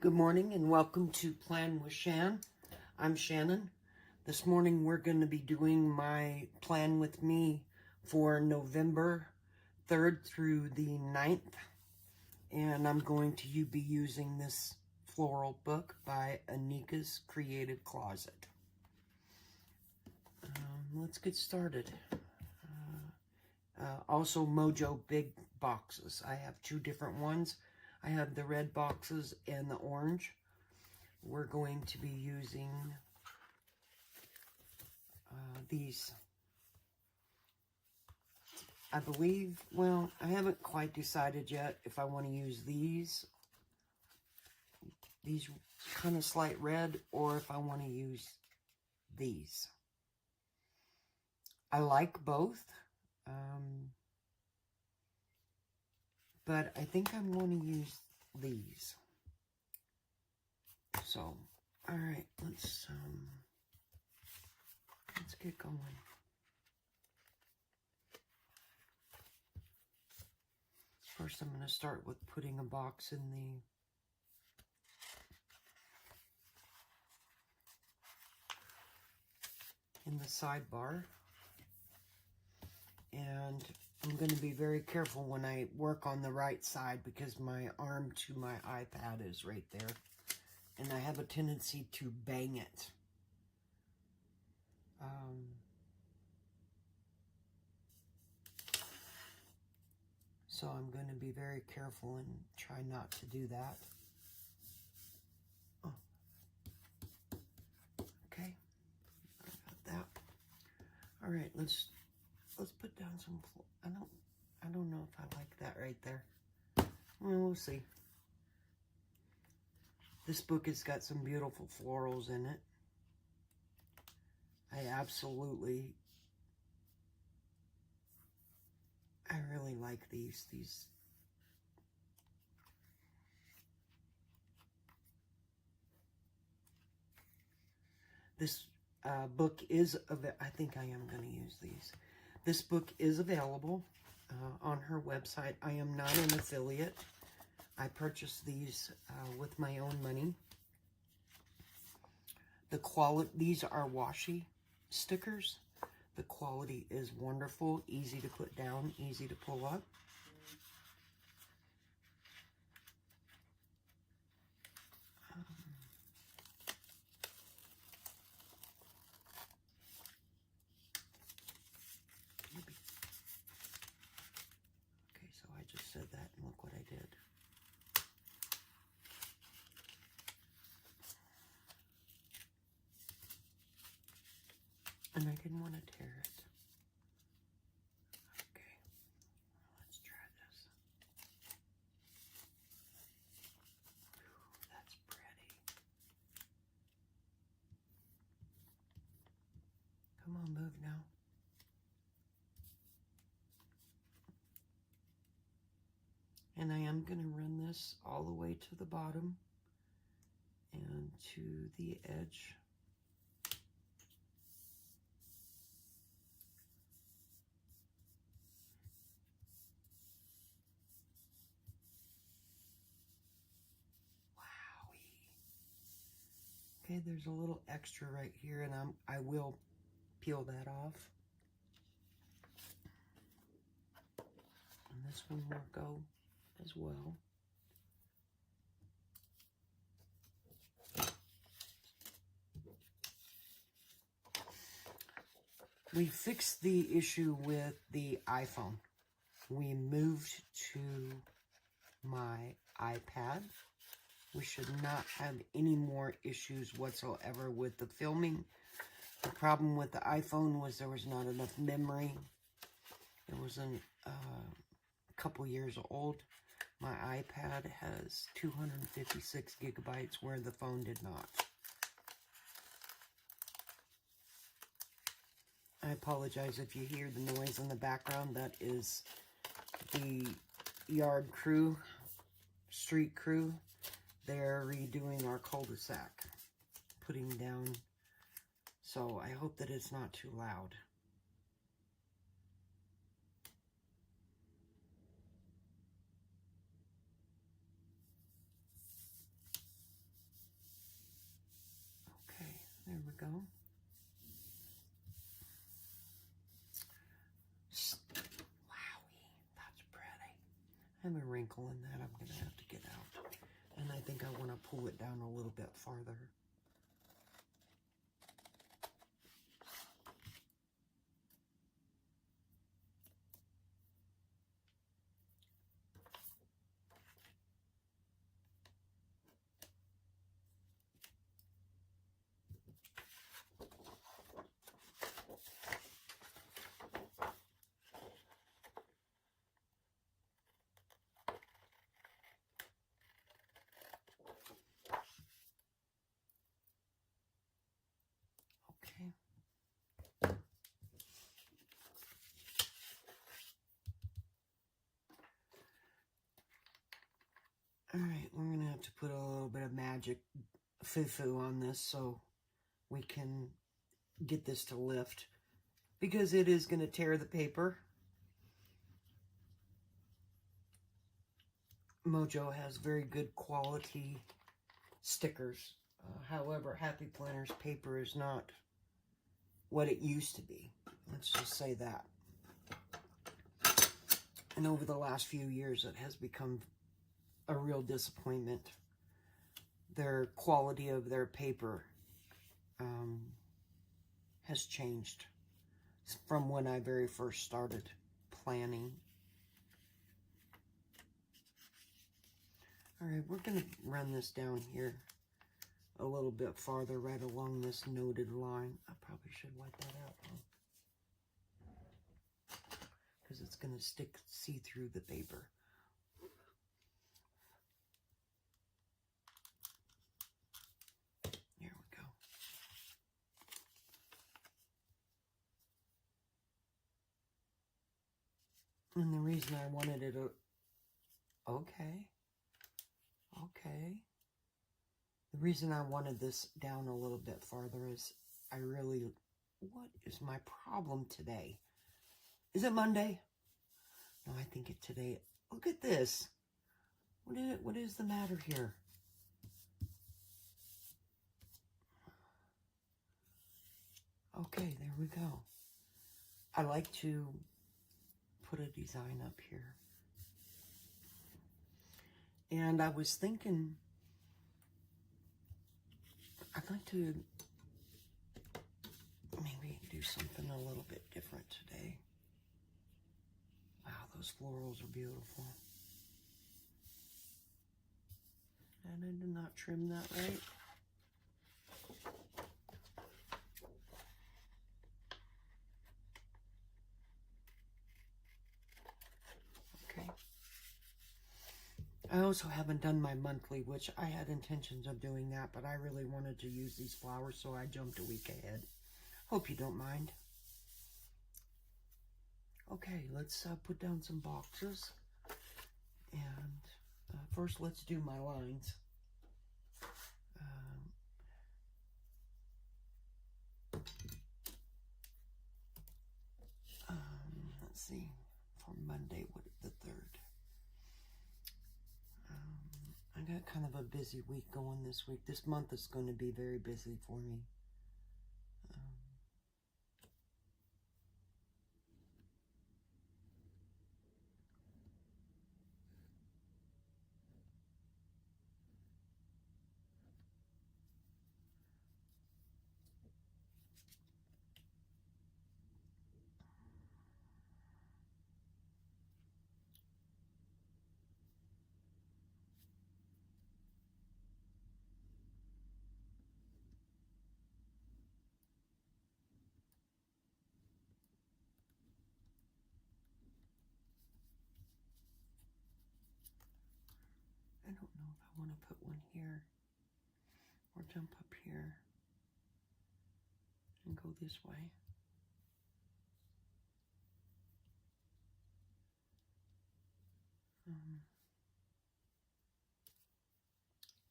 Good morning and welcome to Plan with Shan. I'm Shannon. This morning we're going to be doing my plan with me for November 3rd through the 9th. And I'm going to be using this floral book by Anika's Creative Closet. Let's get started. Also Mojo big boxes. I have two different ones. I have the red boxes and the orange. We're going to be using these. I believe, well, I haven't quite decided yet if I want to use these kind of slight red, or if I want to use these. I like both, but I think I'm going to use these. So, all right, let's get going. First, I'm going to start with putting a box in the sidebar. And I'm going to be very careful when I work on the right side because my arm to my iPad is right there. And I have a tendency to bang it. So I'm going to be very careful and try not to do that. Oh. Okay, I got that. All right, let's put down some. I don't know if I like that right there. Well, we'll see. This book has got some beautiful florals in it. I really like these. This book is, I think I am going to use these. This book is available on her website. I am not an affiliate. I purchased these with my own money. These are washi stickers. The quality is wonderful, easy to put down, easy to pull up. Okay, so I just said that and look what I did. And I didn't want to tear it. Okay, let's try this. Ooh, that's pretty. Come on, move now. And I am going to run this all the way to the bottom and to the edge. Okay, there's a little extra right here, and I will peel that off. And this one will go as well. We fixed the issue with the iPhone. We moved to my iPad. We should not have any more issues whatsoever with the filming. The problem with the iPhone was there was not enough memory. It was a couple years old. My iPad has 256 gigabytes where the phone did not. I apologize if you hear the noise in the background. That is the yard crew, street crew. They're redoing our cul-de-sac, putting down, so I hope that it's not too loud. wrinkle in that I'm going to have to get out. And I think I want to pull it down a little bit farther. Okay. All right, we're going to have to put a little bit of magic foo-foo on this so we can get this to lift, because it is going to tear the paper. Mojo has very good quality stickers. However, Happy Planner's paper is not what it used to be. Let's just say that. And over the last few years, it has become a real disappointment. Their quality of their paper has changed from when I very first started planning. All right, we're going to run this down here a little bit farther, right along this noted line. I probably should wipe that out, because it's going to see through the paper. There we go. And the reason I wanted it, okay. The reason I wanted this down a little bit farther is what is my problem today? Is it Monday? No, I think it's today. Look at this. What is the matter here? Okay, there we go. I like to put a design up here. And I was thinking, I'd like to maybe do something a little bit different today. Wow, those florals are beautiful. And I did not trim that right. Okay. I also haven't done my monthly, which I had intentions of doing that, but I really wanted to use these flowers, so I jumped a week ahead. Hope you don't mind. Okay, let's put down some boxes. And first, let's do my lines. Let's see, for Monday, the 3rd. I got kind of a busy week going this week. This month is going to be very busy for me. I don't know if I want to put one here or jump up here and go this way.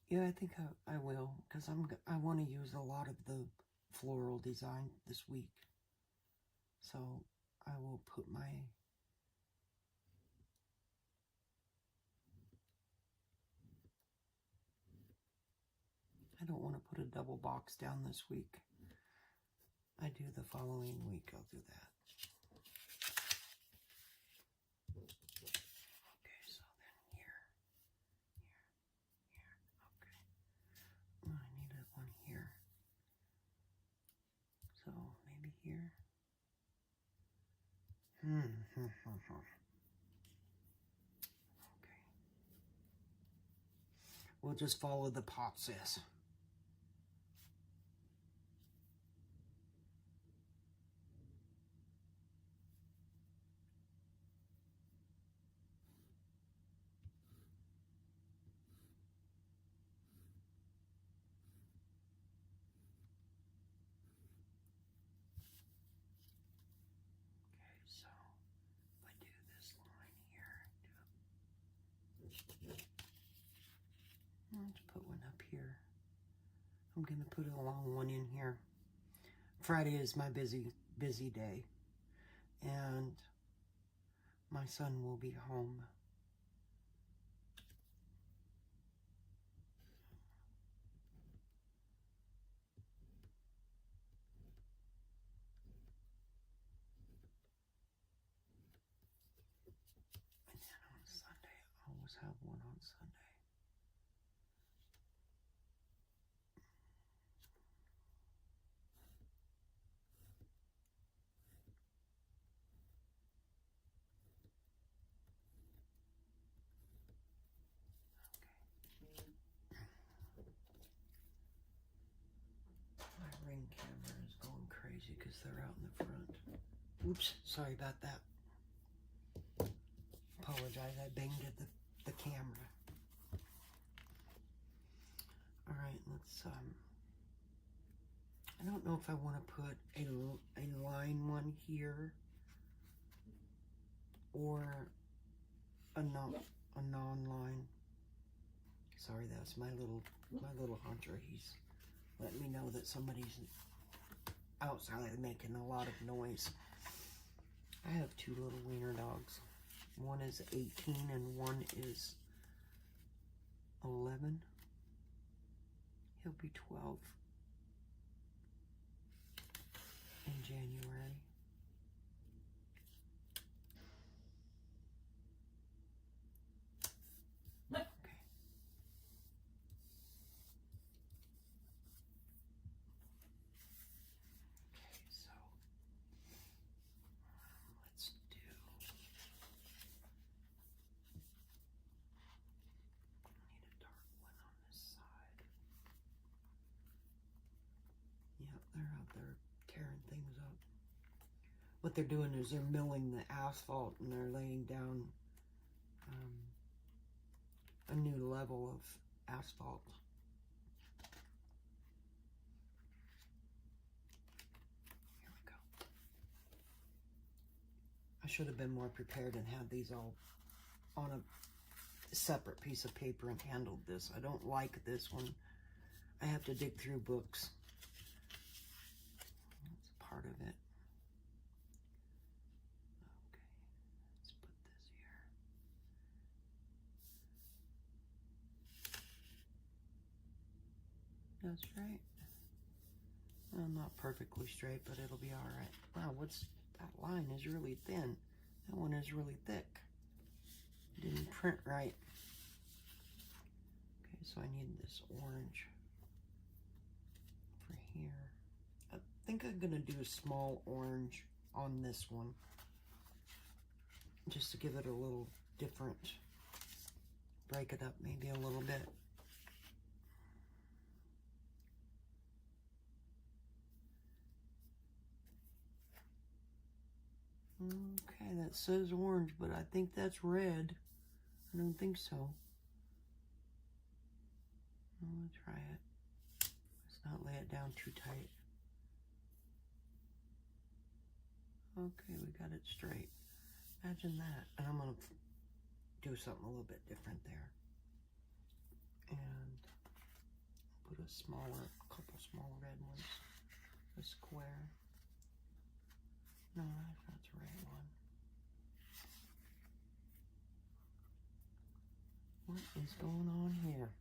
Yeah, I think I will, because I want to use a lot of the floral design this week. So I will put my I don't want to put a double box down this week. I do the following week. I'll do that. Okay, so then here. here. Okay. We'll just follow the process. So if I do this line here, let's put one up here. I'm going to put a long one in here. Friday is my busy day, and my son will be home. And then on Sunday, I always have one on Sunday. My ring camera is going crazy because they're out in the front. Oops, sorry about that. Apologize, I banged at the camera. Alright, let's, I don't know if I want to put a line one here or a non-line. Sorry, that's my little hunter. He's letting me know that somebody's outside making a lot of noise. I have two little wiener dogs. One is 18 and one is 11. He'll be 12 in January. Okay. Okay, so let's do. I need a dark one on this side. Yep, they're out there tearing things up. What they're doing is they're milling the asphalt and they're laying down a new level of asphalt. Here we go. I should have been more prepared and had these all on a separate piece of paper and handled this. I don't like this one. I have to dig through books. That's part of it. Okay, let's put this here. That's right. Well, not perfectly straight, but it'll be all right. Wow, that line is really thin. That one is really thick. Didn't print right. Okay, so I need this orange for here. I think I'm gonna do a small orange on this one, just to give it a little different, break it up maybe a little bit. Okay, that says orange, but I think that's red. I don't think so. Let's try it. Let's not lay it down too tight. Okay, we got it straight. Imagine that. And I'm going to do something a little bit different there. And put a couple small red ones. A square. No, that's not the right one. What is going on here?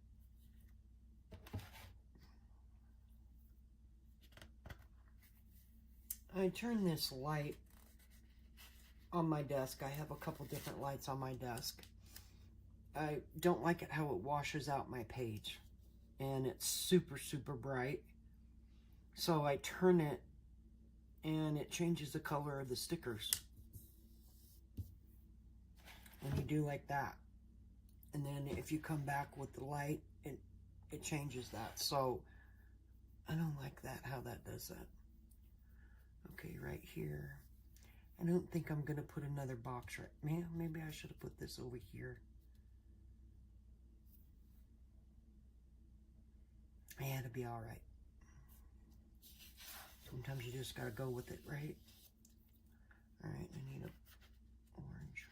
I turned this light on my desk. I have a couple different lights on my desk. I don't like it how it washes out my page. And it's super, super bright. So I turn it and it changes the color of the stickers. And you do like that. And then if you come back with the light, it changes that. So I don't like that, how that does that. Okay, right here. I don't think I'm gonna put another box right. Man, maybe I should have put this over here. Yeah, it'll be all right. Sometimes you just gotta go with it, right? All right, I need a orange.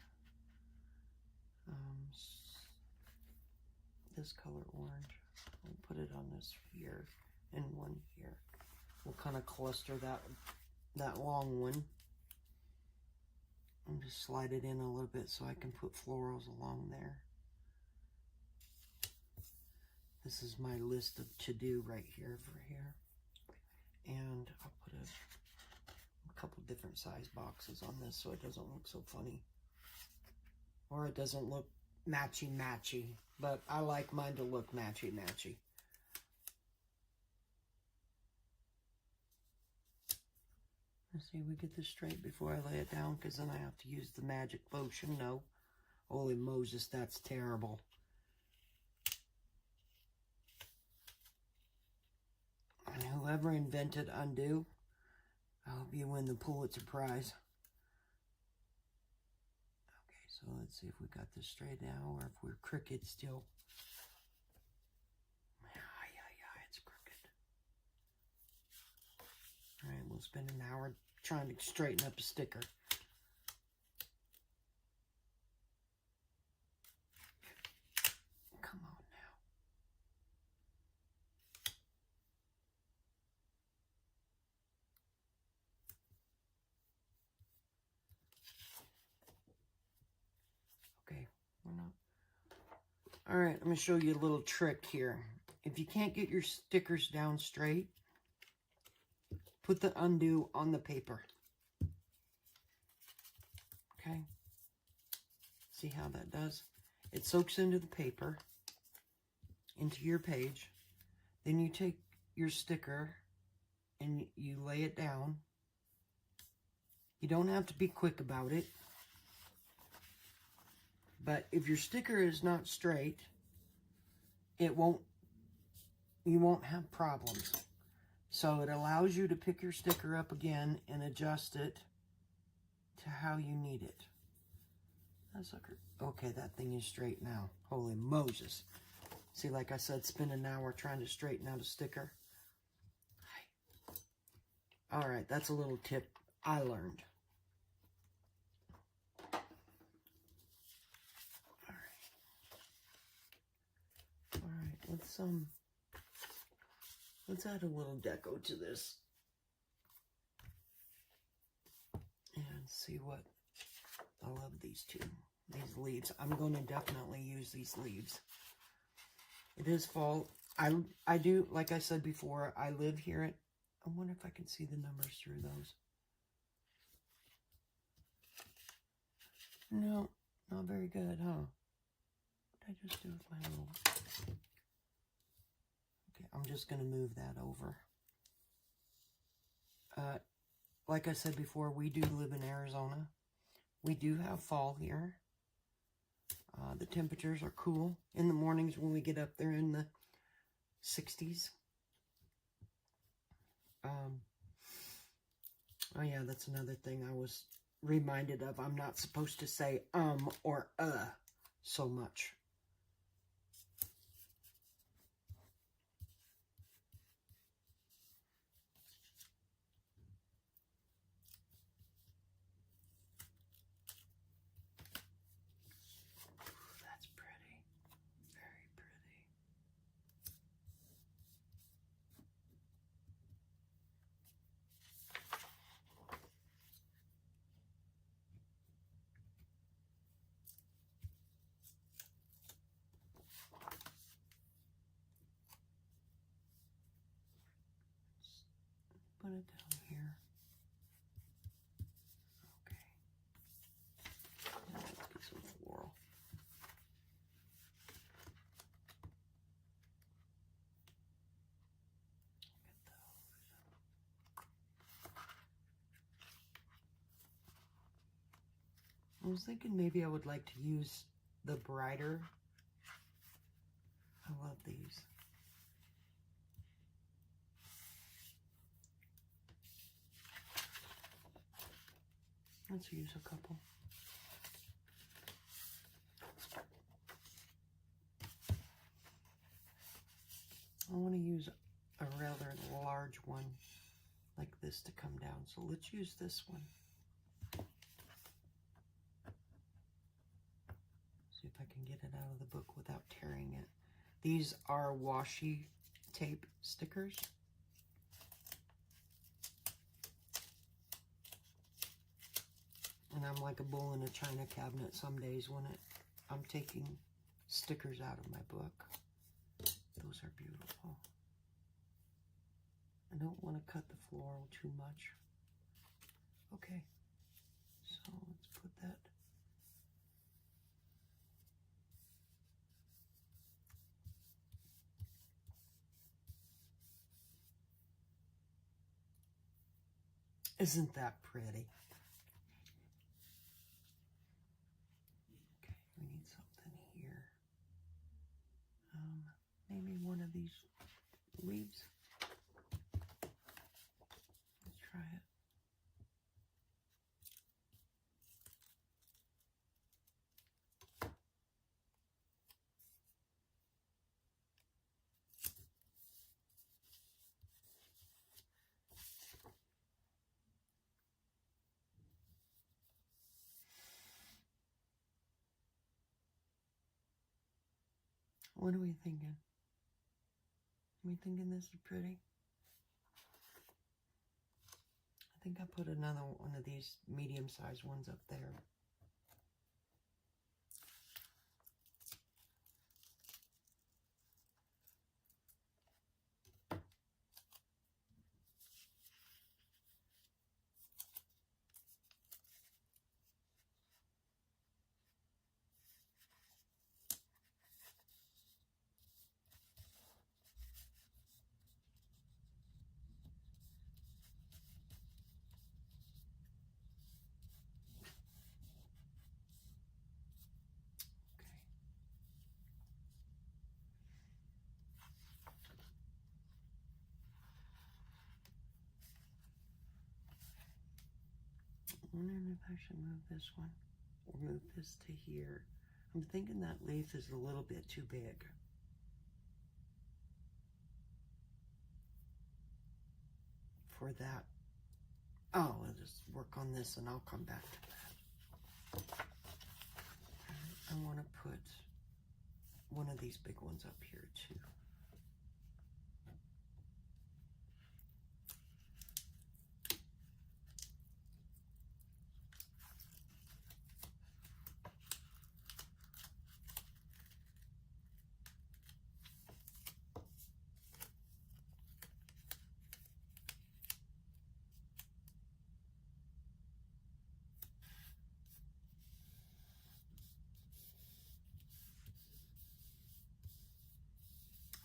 This color orange. We'll put it on this here and one here. We'll kind of cluster that long one. And just slide it in a little bit so I can put florals along there. This is my list of to-do right here over here. And I'll put a couple different size boxes on this so it doesn't look so funny. Or it doesn't look matchy-matchy. But I like mine to look matchy-matchy. Let's see, we get this straight before I lay it down, because then I have to use the magic potion. No. Holy Moses, that's terrible. And whoever invented undo, I hope you win the Pulitzer Prize. Okay, so let's see if we got this straight now, or if we're crooked still. It's crooked. All right, we'll spend an hour trying to straighten up a sticker. Come on now. Okay, we're not. All right, I'm going to show you a little trick here. If you can't get your stickers down straight, put the undo on the paper. Okay? See how that does? It soaks into the paper, into your page. Then you take your sticker and you lay it down. You don't have to be quick about it. But if your sticker is not straight, you won't have problems. So it allows you to pick your sticker up again and adjust it to how you need it. Okay, that thing is straight now. Holy Moses. See, like I said, spend an hour trying to straighten out a sticker. All right, that's a little tip I learned. All right, let's add a little deco to this. And see what, I love these leaves. I'm going to definitely use these leaves. It is fall. I do, like I said before, I live here at, I wonder if I can see the numbers through those. No, not very good, huh? What did I just do with my little... Okay, I'm just going to move that over. Like I said before, we do live in Arizona. We do have fall here. The temperatures are cool in the mornings when we get up there in the 60s. Oh yeah, that's another thing I was reminded of. I'm not supposed to say or so much. That's pretty. Very pretty. I was thinking maybe I would like to use the brighter. I love these. Let's use a couple. I want to use a rather large one like this to come down. So let's use this one. See if I can get it out of the book without tearing it. These are washi tape stickers. And I'm like a bull in a china cabinet some days when I'm taking stickers out of my book. Those are beautiful. I don't want to cut the floral too much. Okay, so let's put that. Isn't that pretty? Okay, we need something here. Maybe one of these leaves. Let's try it. What are we thinking? Are we thinking this is pretty? I think I put another one of these medium-sized ones up there. I'm wondering if I should move this one or move this to here. I'm thinking that leaf is a little bit too big. For that. Oh, I'll just work on this and I'll come back to that. I want to put one of these big ones up here too.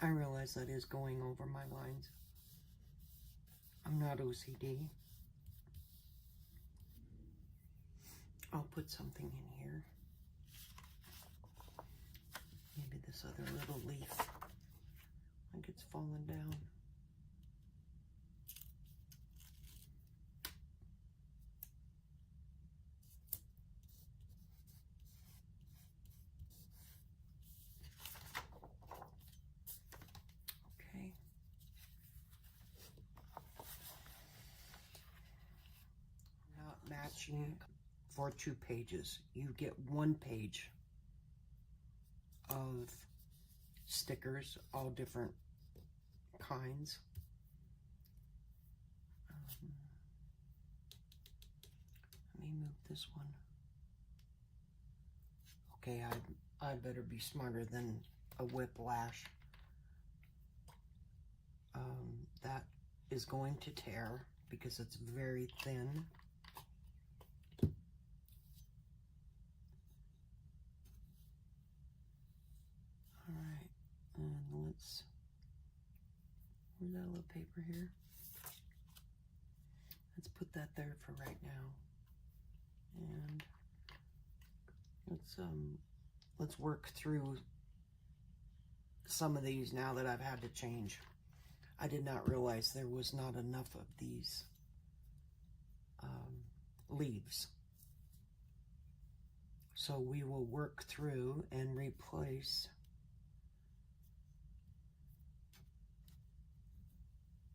I realize that is going over my lines. I'm not OCD. I'll put something in here. Maybe this other little leaf, like it's fallen down. Matching for 2 pages. You get 1 page of stickers, all different kinds. Let me move this one. Okay, I better be smarter than a whiplash. That is going to tear because it's very thin. Alright, and let's, where's that little paper here? Let's put that there for right now. And let's work through some of these now that I've had to change. I did not realize there was not enough of these leaves. So we will work through and replace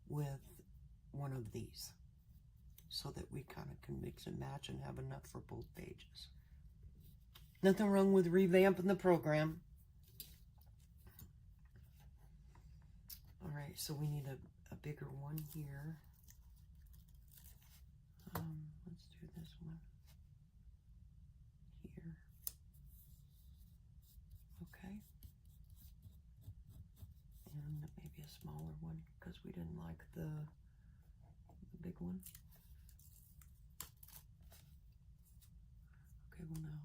with one of these so that we kind of can mix and match and have enough for both pages. Nothing wrong with revamping the program. All right, so we need a bigger one here. Let's do this one here. Okay. And maybe a smaller one because we didn't like the big one. Okay, well now.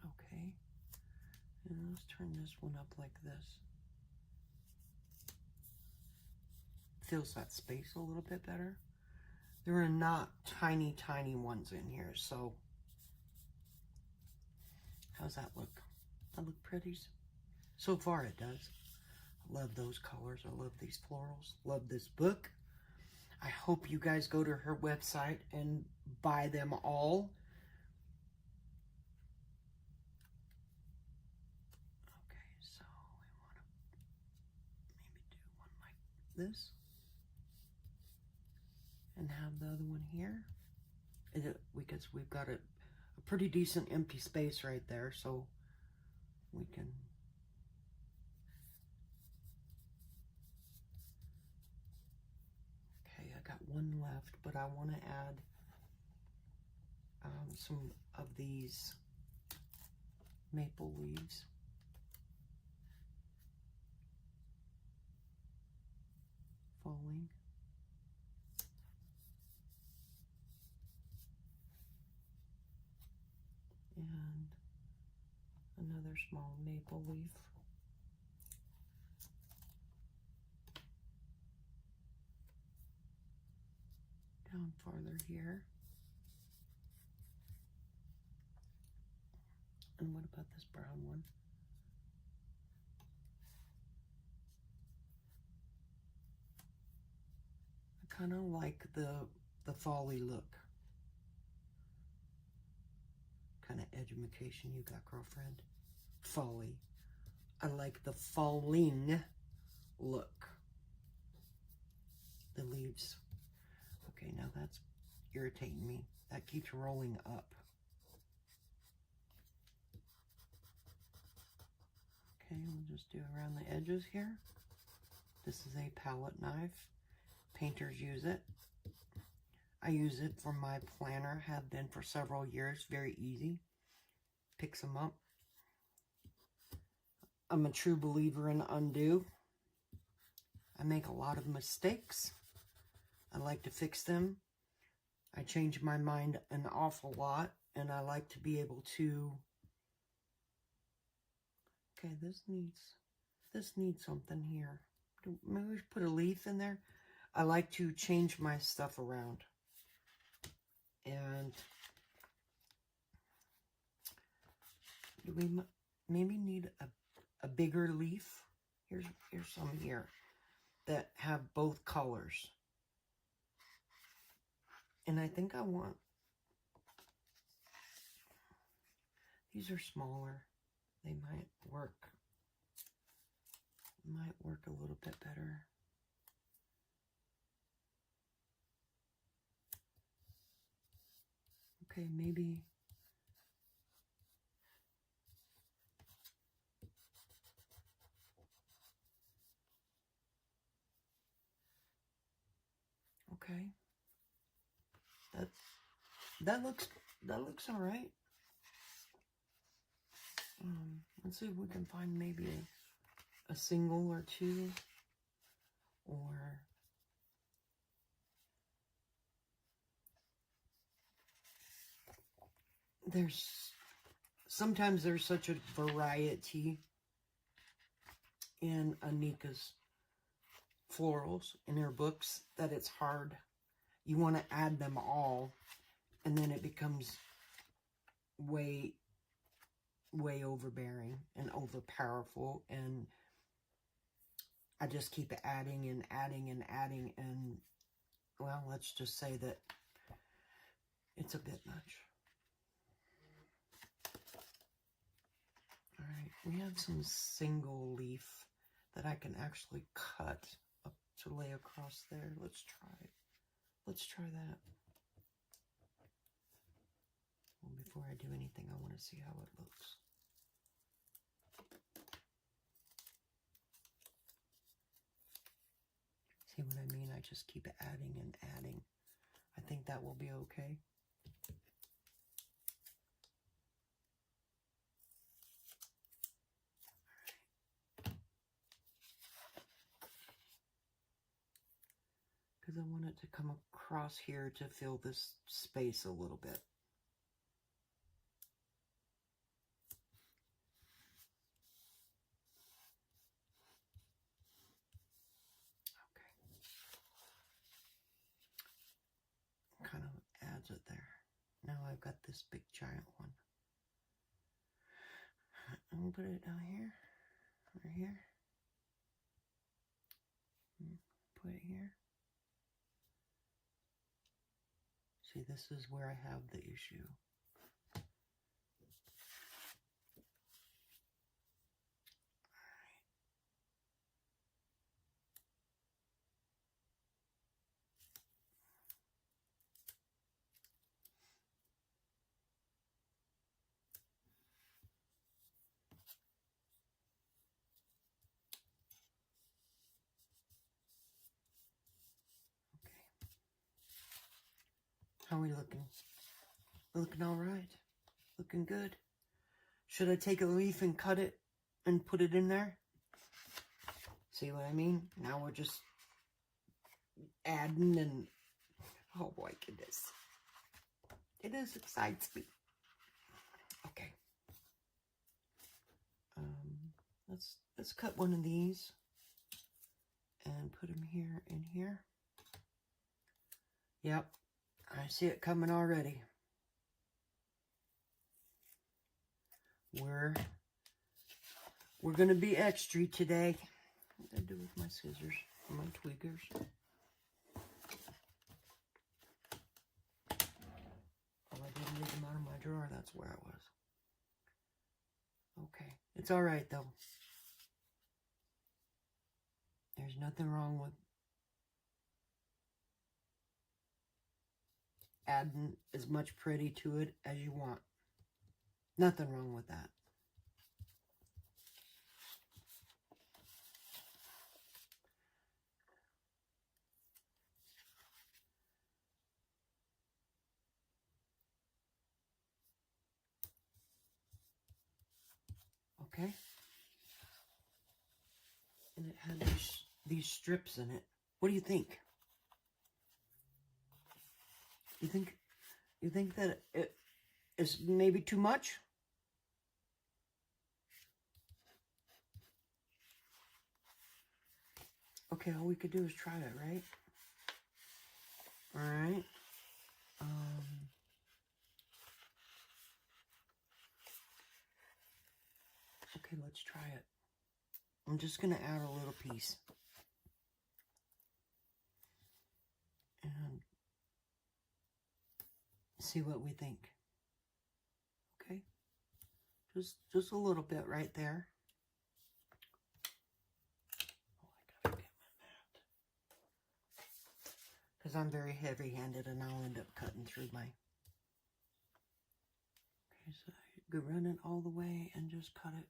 Okay. And let's turn this one up like this. Fills that space a little bit better. There are not tiny, tiny ones in here, so how's that look? That look pretty? So far it does. I love those colors. I love these florals. Love this book. I hope you guys go to her website and buy them all. Okay, so we want to maybe do one like this. And have the other one here. Because we've got a pretty decent empty space right there, so we can okay, I got one left, but I want to add some of these maple leaves. Falling. And another small maple leaf. Down farther here. And what about this brown one? I kind of like the folly look. Kind of education you got, girlfriend. Folly. I like the falling look. The leaves. Okay, now that's irritating me. That keeps rolling up. Okay, we'll just do around the edges here. This is a palette knife. Painters use it. I use it for my planner, have been for several years. Very easy. Picks them up. I'm a true believer in undo. I make a lot of mistakes. I like to fix them. I change my mind an awful lot, and I like to be able to... Okay, this needs something here. Maybe we should put a leaf in there. I like to change my stuff around. And do we maybe need a bigger leaf? Here's some here that have both colors. And I think I want, these are smaller. They might work a little bit better. Okay, maybe. Okay. That looks all right. Let's see if we can find maybe a single or two, or sometimes there's such a variety in Anika's florals in her books that it's hard. You want to add them all, and then it becomes way overbearing and overpowerful, and I just keep adding and adding and adding, and well, let's just say that it's a bit much. All right, we have some single leaf that I can actually cut up to lay across there. Let's try that. Well, before I do anything, I want to see how it looks. See what I mean? I just keep adding and adding. I think that will be okay. Because I want it to come across here to fill this space a little bit. Kind of adds it there. Now I've got this big giant one. I'm gonna put it down here, right here. Put it here. See, this is where I have the issue. How are we looking? We're looking all right. Looking good. Should I take a leaf and cut it and put it in there? See what I mean? Now we're just adding and... Oh boy, goodness. It is excites me. Okay. Let's cut one of these and put them here and here. Yep. I see it coming already. We're going to be extra today. What did I do with my scissors and my tweakers? Oh, I didn't leave them out of my drawer. That's where I was. Okay. It's all right, though. There's nothing wrong with adding as much pretty to it as you want. Nothing wrong with that. Okay. And it had these strips in it. What do you think? You think that it is maybe too much? Okay, all we could do is try it, right? All right. Okay, let's try it. I'm just going to add a little piece. And see what we think. Okay? Just a little bit right there. Oh, I gotta get my mat. Because I'm very heavy-handed and I'll end up cutting through my... Okay, so you go run it all the way and just cut it.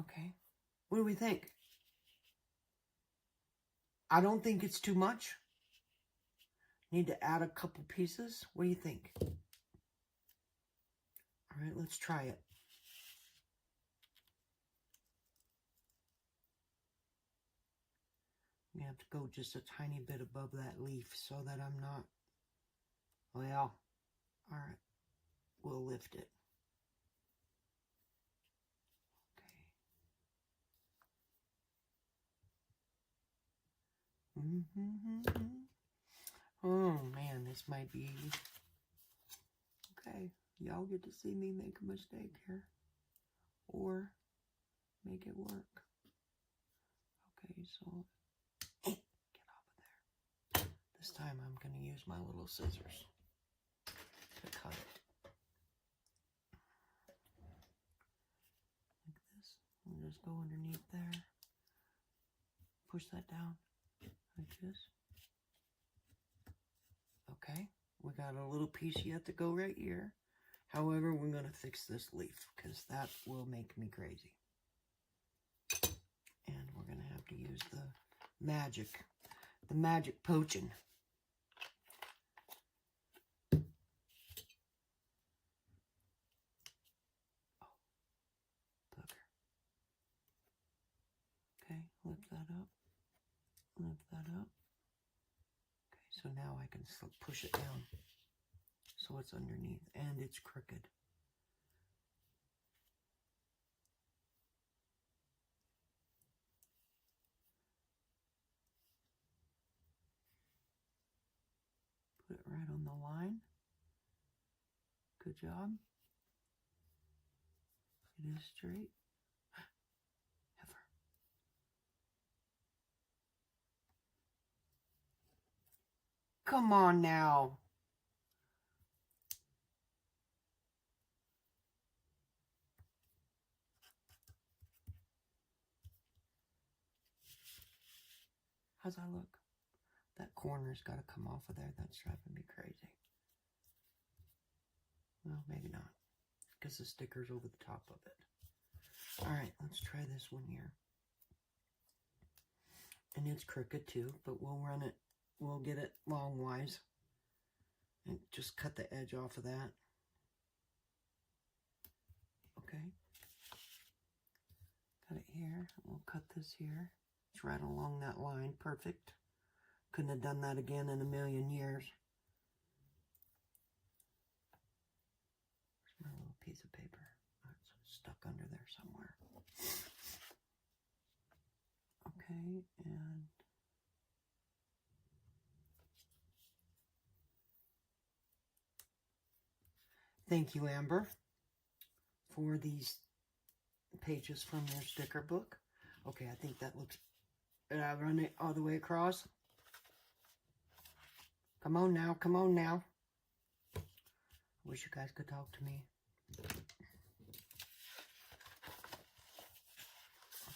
Okay, what do we think? I don't think it's too much. Need to add a couple pieces. What do you think? All right, let's try it. I'm gonna have to go just a tiny bit above that leaf so that I'm not, well, all right, we'll lift it. Oh man, this might be... Okay, y'all get to see me make a mistake here. Or make it work. Okay, so... Get off of there. This time I'm going to use my little scissors to cut it. Like this. We'll just go underneath there. Push that down. Like this. Okay, we got a little piece yet to go right here. However, we're going to fix this leaf because that will make me crazy. And we're going to have to use the magic potion. Oh, bugger. Okay, lift that up. Lift that up. Okay, so now I can push it down so it's underneath and it's crooked. Put it right on the line. Good job. It is straight. Heifer. Come on now. How's that look? That corner's got to come off of there. That's driving me crazy. Well, maybe not, because the sticker's over the top of it. All right, let's try this one here. And it's crooked too, but we'll run it. We'll get it longwise and just cut the edge off of that. Okay. Got it here. We'll cut this here. It's right along that line. Perfect. Couldn't have done that again in a million years. Where's my little piece of paper? Oh, it's stuck under there somewhere. Okay, and thank you, Amber, for these pages from your sticker book. Okay, I think that looks... Did I run it all the way across? Come on now, come on now. I wish you guys could talk to me.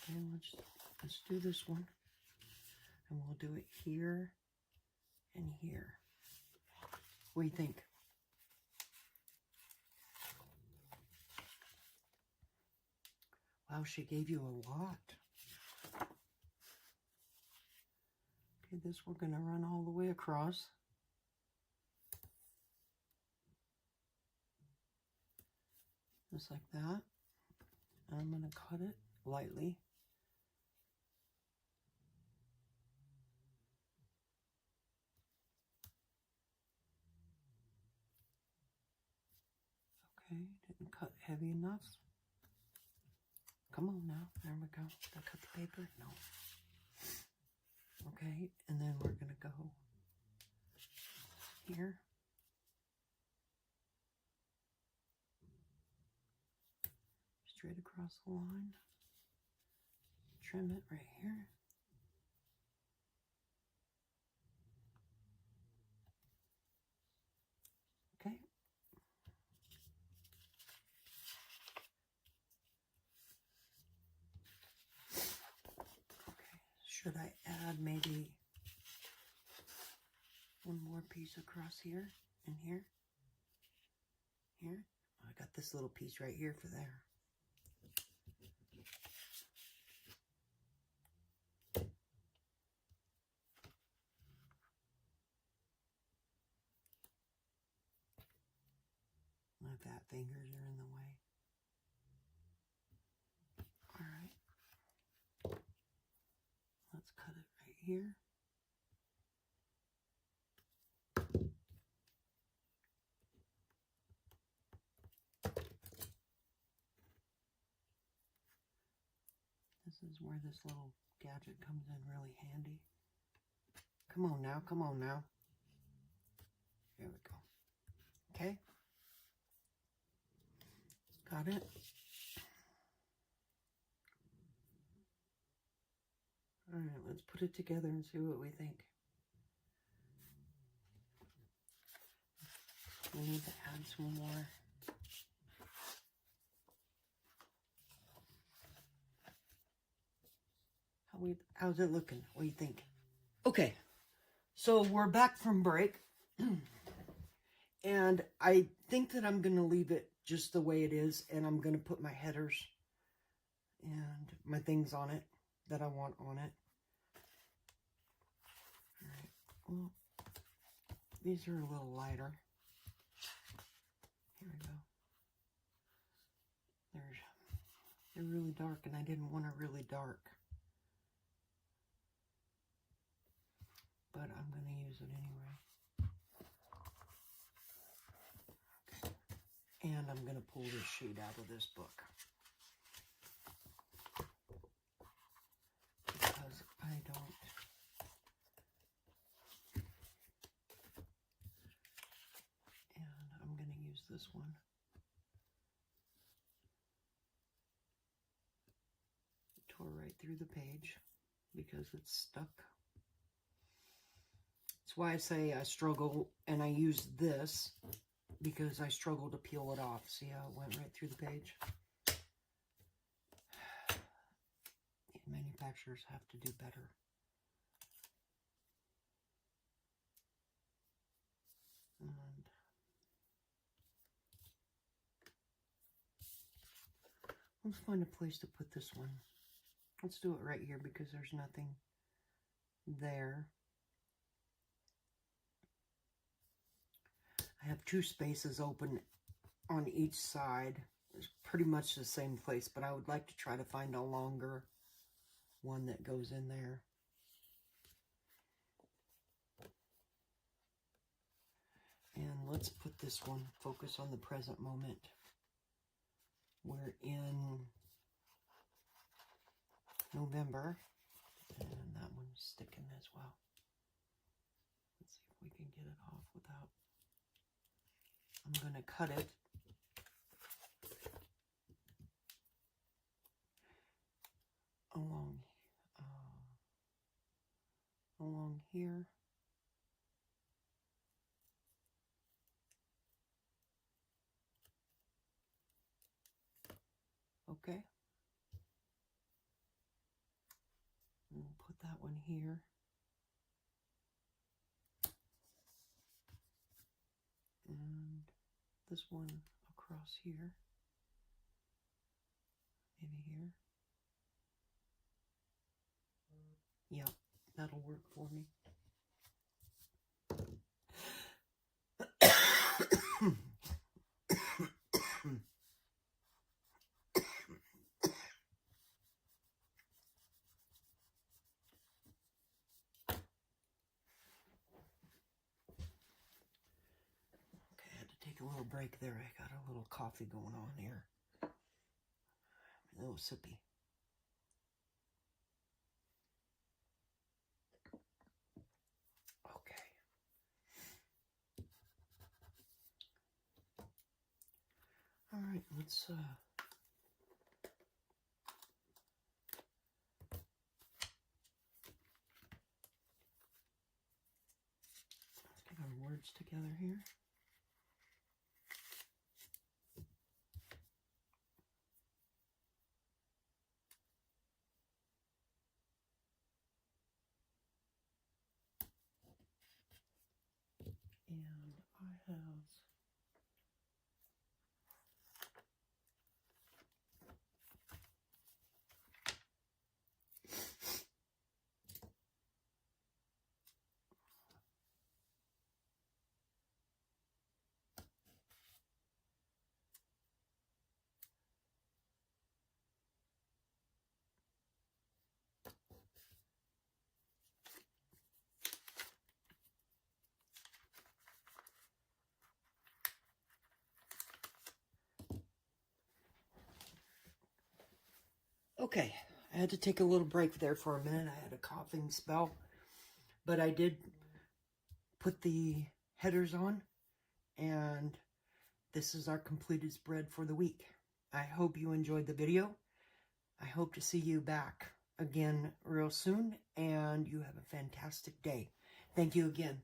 Okay, let's do this one. And we'll do it here and here. What do you think? Wow, she gave you a lot. Okay, this we're going to run all the way across. Just like that. And I'm going to cut it lightly. Okay, didn't cut heavy enough. Come on now, there we go. Did I cut the paper? No. Okay, and then we're going to go here. Straight across the line. Trim it right here. Okay. Okay, should I add maybe one more piece across here and here? Here? I got this little piece right here for there. My fat fingers are in the way. All right. Let's cut it right here. This is where this little gadget comes in really handy. Come on now, come on now. There we go. Okay. Got it. All right, let's put it together and see what we think. We need to add some more. How's it looking? What do you think? Okay, so we're back from break. And I think that I'm going to leave it just the way it is. And I'm going to put my headers and my things on it that I want on it. All right, well, these are a little lighter. Here we go. They're really dark, and I didn't want it really dark. But I'm going to use it anyway. Okay. And I'm going to pull this sheet out of this book. Because I don't... And I'm going to use this one. Tore right through the page because it's stuck. That's why I say I struggle, and I use this because I struggle to peel it off. See how it went right through the page? Manufacturers have to do better. And let's find a place to put this one. Let's do it right here because there's nothing there. I have two spaces open on each side. It's pretty much the same place, but I would like to try to find a longer one that goes in there. And let's put this one, focus on the present moment. We're in November, and that one's sticking as well. Let's see if we can get it off without... I'm going to cut it. Along here. Okay. And we'll put that one here. And this one across here. Maybe here. Yep, that'll work for me. A little break there. I got a little coffee going on here. A little sippy. Okay. All right, let's get our words together here. And I have okay, I had to take a little break there for a minute. I had a coughing spell, But I did put the headers on, and this is our completed spread for the week. I hope you enjoyed the video. I hope to see you back again real soon, and you have a fantastic day. Thank you again.